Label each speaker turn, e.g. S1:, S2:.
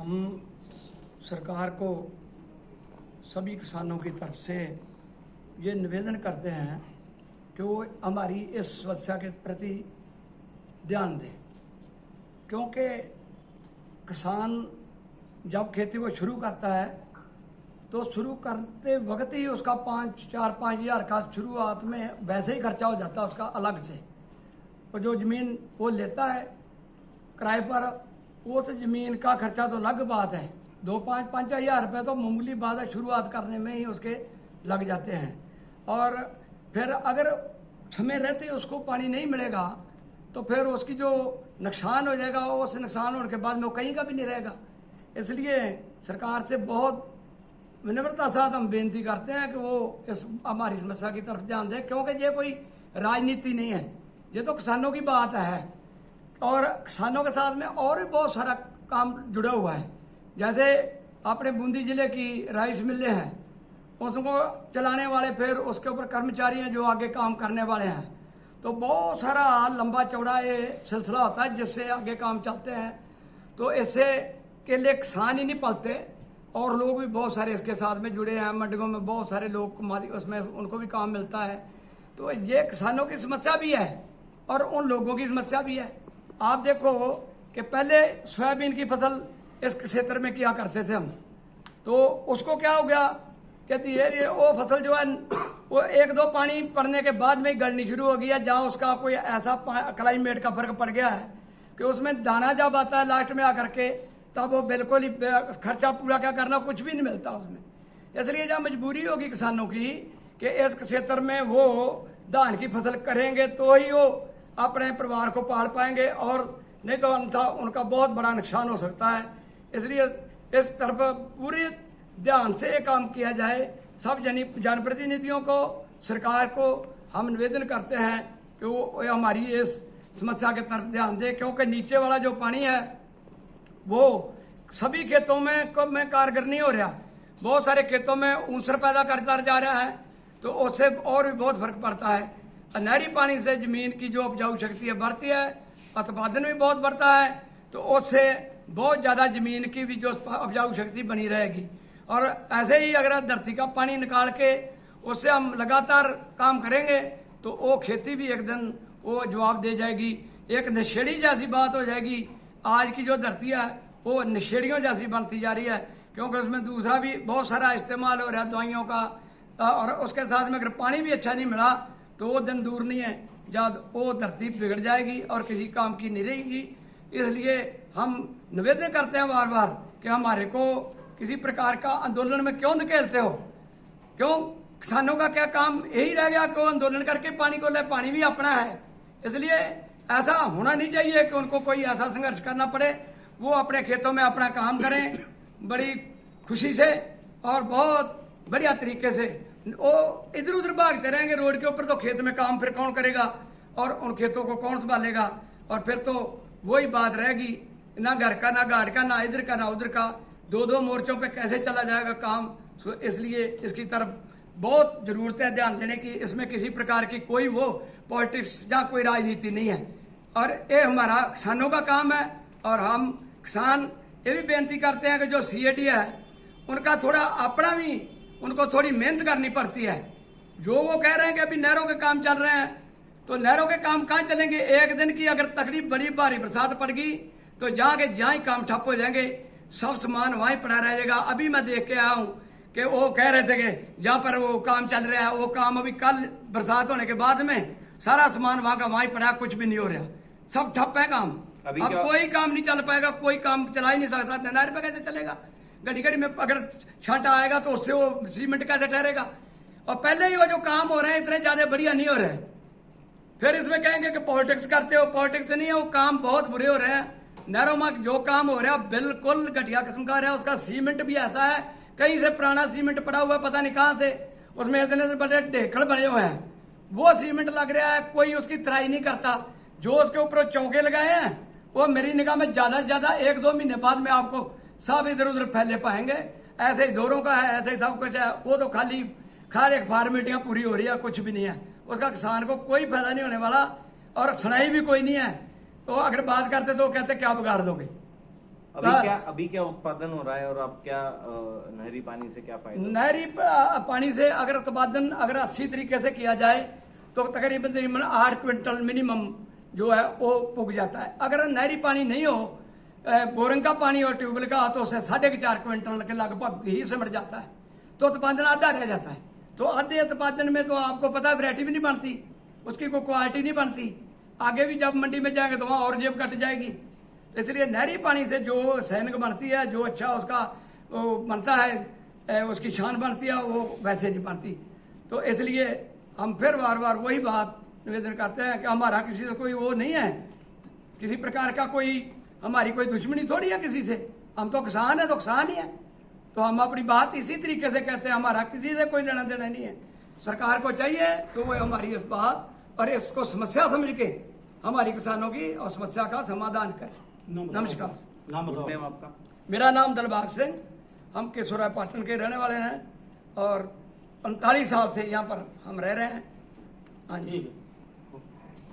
S1: हम सरकार को सभी किसानों की तरफ से ये निवेदन करते हैं कि वो हमारी इस समस्या के प्रति ध्यान दें, क्योंकि किसान जब खेती को शुरू करता है तो शुरू करते वक्त ही उसका 4-5 हज़ार का शुरुआत में वैसे ही खर्चा हो जाता है उसका अलग से। और जो ज़मीन वो लेता है किराए पर, उस ज़मीन का खर्चा तो अलग बात है। 2-5 हज़ार रुपये तो मामूली बात है, शुरुआत करने में ही उसके लग जाते हैं। और फिर अगर समय रहते उसको पानी नहीं मिलेगा तो फिर उसकी जो नुकसान हो जाएगा, उस नुकसान होने के बाद में वो कहीं का भी नहीं रहेगा। इसलिए सरकार से बहुत विनम्रता साथ हम बेनती करते हैं कि वो इस हमारी समस्या की तरफ ध्यान दें, क्योंकि ये कोई राजनीति नहीं है, ये तो किसानों की बात है। और किसानों के साथ में और भी बहुत सारा काम जुड़ा हुआ है। जैसे अपने बूंदी जिले की राइस मिलें हैं, उसको चलाने वाले, फिर उसके ऊपर कर्मचारी हैं जो आगे काम करने वाले हैं, तो बहुत सारा लंबा चौड़ा ये सिलसिला होता है जिससे आगे काम चलते हैं। तो इससे के लिए किसान ही नहीं पलते और लोग भी बहुत सारे इसके साथ में जुड़े हैं। मंडियों में बहुत सारे लोग उसमें उनको भी काम मिलता है। तो ये किसानों की समस्या भी है और उन लोगों की समस्या भी है। आप देखो कि पहले सोयाबीन की फसल इस क्षेत्र में किया करते थे हम, तो उसको क्या हो गया कि धीरे वो फसल जो है वो 1-2 पानी पड़ने के बाद में ही गलनी शुरू हो गई है। जहाँ उसका कोई ऐसा क्लाइमेट का फर्क पड़ गया है कि उसमें दाना जब आता है लास्ट में आकर के, तब वो बिल्कुल ही खर्चा पूरा क्या करना, कुछ भी नहीं मिलता उसमें। इसलिए जहाँ मजबूरी होगी किसानों की कि इस क्षेत्र में वो धान की फसल करेंगे तो ही वो अपने परिवार को पाल पाएंगे, और नहीं तो अन्यथा उनका बहुत बड़ा नुकसान हो सकता है। इसलिए इस तरफ पूरे ध्यान से ये काम किया जाए। सब जनप्रतिनिधियों को, सरकार को हम निवेदन करते हैं कि वो हमारी इस समस्या के तरफ ध्यान दे, क्योंकि नीचे वाला जो पानी है वो सभी खेतों में कारगर नहीं हो रहा। बहुत सारे खेतों में ऊसर पैदा करता जा रहा है, तो उससे और भी बहुत फर्क पड़ता है। नहरी पानी से जमीन की जो उपजाऊ शक्ति है बढ़ती है, उत्पादन भी बहुत बढ़ता है, तो उससे बहुत ज़्यादा जमीन की भी जो उपजाऊ शक्ति बनी रहेगी। और ऐसे ही अगर धरती का पानी निकाल के उससे हम लगातार काम करेंगे तो वो खेती भी एक दिन वो जवाब दे जाएगी। एक नशेड़ी जैसी बात हो जाएगी। आज की जो धरती है वो नशेड़ियों जैसी बनती जा रही है, क्योंकि उसमें दूसरा भी बहुत सारा इस्तेमाल हो रहा है दवाइयों का, और उसके साथ में अगर पानी भी अच्छा नहीं मिला तो वो दिन दूर नहीं है जब वो धरती बिगड़ जाएगी और किसी काम की नहीं रहेगी। इसलिए हम निवेदन करते हैं बार बार कि हमारे को किसी प्रकार का आंदोलन में क्यों धकेलते हो, क्यों किसानों का क्या काम यही रह गया कि आंदोलन करके पानी को ले, पानी भी अपना है। इसलिए ऐसा होना नहीं चाहिए कि उनको कोई ऐसा संघर्ष करना पड़े। वो अपने खेतों में अपना काम करें बड़ी खुशी से और बहुत बढ़िया तरीके से। वो इधर उधर भागते रहेंगे रोड के ऊपर तो खेत में काम फिर कौन करेगा और उन खेतों को कौन संभालेगा, और फिर तो वही बात रहेगी, ना घर का, ना घाट का, ना इधर का, ना उधर का, 2-2 मोर्चों पे कैसे चला जाएगा काम। तो इसलिए इसकी तरफ बहुत जरूरत है ध्यान देने की। इसमें किसी प्रकार की कोई वो पॉलिटिक्स या कोई राजनीति नहीं है, और ये हमारा किसानों का काम है। और हम किसान ये भी बेनती करते हैं कि जो सीएडी है उनका थोड़ा अपना भी उनको थोड़ी मेहनत करनी पड़ती है। जो वो कह रहे हैं कि अभी नहरों के काम चल रहे हैं, तो नहरों के काम कहाँ चलेंगे। एक दिन की अगर तकड़ी बड़ी भारी बरसात पड़ गई तो जहाँ ही काम ठप हो जाएंगे, सब सामान वहीं पड़ा रहेगा। अभी मैं देख के आया हूँ कि वो कह रहे थे कि जहाँ पर वो काम चल रहा है वो काम अभी कल बरसात होने के बाद में सारा सामान वहाँ का वहीं पड़ा, कुछ भी नहीं हो रहा, सब ठप है काम। अब कोई काम नहीं चल पाएगा, कोई काम चला ही नहीं सकता। नहर पे कैसे चलेगा, घड़ी घड़ी में अगर छांटा आएगा तो उससे वो सीमेंट कैसे ठहरेगा। और पहले ही वो जो काम हो रहे हैं इतने ज्यादा बढ़िया नहीं हो रहे, फिर इसमें कहेंगे कि पॉलिटिक्स करते हो। पॉलिटिक्स नहीं है, वो काम बहुत बुरे हो रहे हैं। नहरों में जो काम हो रहा है बिल्कुल घटिया किस्म का हो रहा है। उसका सीमेंट भी ऐसा है, कहीं से पुराना सीमेंट पड़ा हुआ है पता नहीं कहाँ से, उसमें इतने बड़े ढेकड़ बने हुए हैं, वो सीमेंट लग रहा है, कोई उसकी तराई नहीं करता। जो उसके ऊपर चौके लगाए हैं वो मेरी निगाह में ज्यादा से ज्यादा 1-2 महीने बाद में आपको सब इधर उधर फैले पाएंगे। ऐसे ही दौरों का है, ऐसे ही सब कुछ है। वो तो खाली एक फॉर्मेलिटियां पूरी हो रही है, कुछ भी नहीं है। उसका किसान को कोई फायदा नहीं होने वाला, और सुनाई भी कोई नहीं है। तो अगर बात करते तो कहते क्या बिगाड़ दोगे।
S2: अभी क्या उत्पादन हो रहा है और आप क्या नहरी पानी से क्या फायदा?
S1: नहरी पानी से अगर उत्पादन अगर अच्छी तरीके से किया जाए तो तकरीबन 8 क्विंटल मिनिमम जो है वो पुग जाता है। अगर नहरी पानी नहीं हो, बोरिंग का पानी और ट्यूबवेल का, तो उसे 4.5 क्विंटल के लगभग ही सिमट जाता है, तो उत्पादन आधा रह जाता है। तो आधे उत्पादन में तो आपको पता है वैरायटी भी नहीं बनती, उसकी कोई क्वालिटी नहीं बनती, आगे भी जब मंडी में जाएंगे तो वहाँ और जेब कट जाएगी। तो इसलिए नहरी पानी से जो सैनिक बनती है, जो अच्छा उसका वो बनता है, उसकी शान बनती है, वो वैसे नहीं बनती। तो इसलिए हम फिर बार बार वही बात निवेदन करते हैं कि हमारा किसी से कोई वो नहीं है, किसी प्रकार का कोई हमारी कोई दुश्मनी थोड़ी है किसी से। हम तो किसान है तो किसान ही है, तो हम अपनी बात इसी तरीके से कहते हैं, हमारा किसी से कोई लेना देना नहीं है। सरकार को चाहिए कि वो हमारी इस बात और इसको समस्या समझ के हमारी किसानों की और समस्या का समाधान करे। नमस्कार।
S2: नाम बताओ आपका?
S1: मेरा नाम दिलबाग सिंह, हम केशोरा पाटन के रहने वाले हैं और 45 साल से यहाँ पर हम रह रहे हैं। हाँ जी।